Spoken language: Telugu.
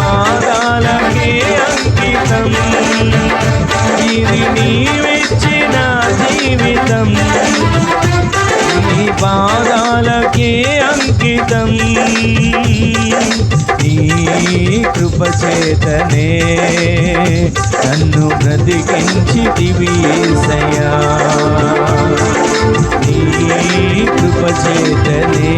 పాదాలకే అంకితం, ఇది నీవిచ్చిన జీవితం, నీ పాదాలకే అంకితం. నీ కృప చేతనే నన్ను బ్రతికించితివి యేసయ్యా, నీ కృప చేతనే